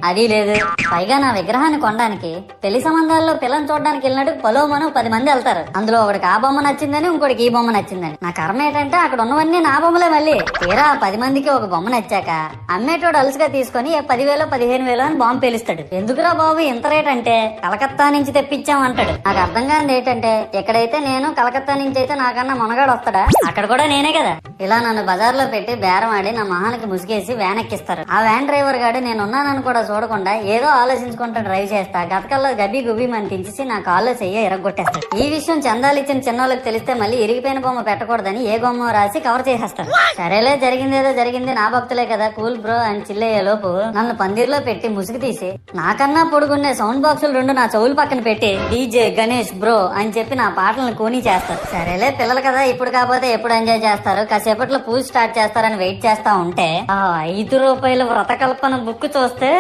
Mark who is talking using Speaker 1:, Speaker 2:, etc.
Speaker 1: అది లేదు. పైగా నా విగ్రహాన్ని కొనడానికి పెళ్లి సంబంధాల్లో పిల్లని చూడడానికి వెళ్ళినట్టు పొలోమను 10 మంది వెళ్తారు. అందులో ఒకడికి ఆ బొమ్మ నచ్చిందని, ఇంకోటికి ఈ బొమ్మ నచ్చిందని. నా కర్మ ఏంటంటే అక్కడ ఉన్నవన్నీ నా బొమ్మలే. మళ్ళీ తీరా 10 మందికి ఒక బొమ్మ నచ్చాక అమ్మేటోడు అలుసుగా తీసుకుని 10,000 15,000 అని బాంబు పేలుస్తాడు. ఎందుకురా బాబు ఇంత రేట్ అంటే కలకత్తా నుంచి తెప్పించాం అంటాడు. నాకు అర్థం కానిది ఏంటంటే ఎక్కడైతే నేను కలకత్తా నుంచి అయితే నాకన్నా మొనగాడు వస్తాడా, అక్కడ కూడా నేనే కదా. ఇలా నన్ను బజార్లో పెట్టి బేరం ఆడి నా మొహానికి ముసుగేసి వ్యాన్ ఎక్కిస్తారు. ఆ వ్యాన్ డ్రైవర్ గాడు నేనున్నానని కూడా చూడకుండా ఏదో ఆలోచించుకుంటూ డ్రైవ్ చేస్తా గతకల్లో గబి గుబి అని తించేసి నా కాల్లో చెయ్యి ఎరగొట్టేస్తాడు. ఈ విషయం చందాలు ఇచ్చిన చిన్నోళ్ళకి తెలిస్తే మళ్ళీ ఇరిగిపోయిన బొమ్మ పెట్టకూడదని ఏ బొమ్మ రాసి కవర్ చేసేస్తారు. సరేలే జరిగిందేదో జరిగింది, నా భక్తులే కదా కూల్ బ్రో అని చిల్లయ్యే లోపు నన్ను పందిర్లో పెట్టి ముసుగు తీసి నాకన్నా పొడుగున్నే సౌండ్ బాక్సులు 2 నా చెవులు పక్కన పెట్టి డీజే గణేష్ బ్రో అని చెప్పి నా పాటలను కూనీ చేస్తారు. సరేలే పిల్లలు కదా ఇప్పుడు కాకపోతే ఎప్పుడు ఎంజాయ్ చేస్తారు, కాసేపట్లో పూజ స్టార్ట్ చేస్తారని వెయిట్ చేస్తా ఉంటే ఆ 5 రూపాయల వ్రతకల్పన బుక్ చూస్తే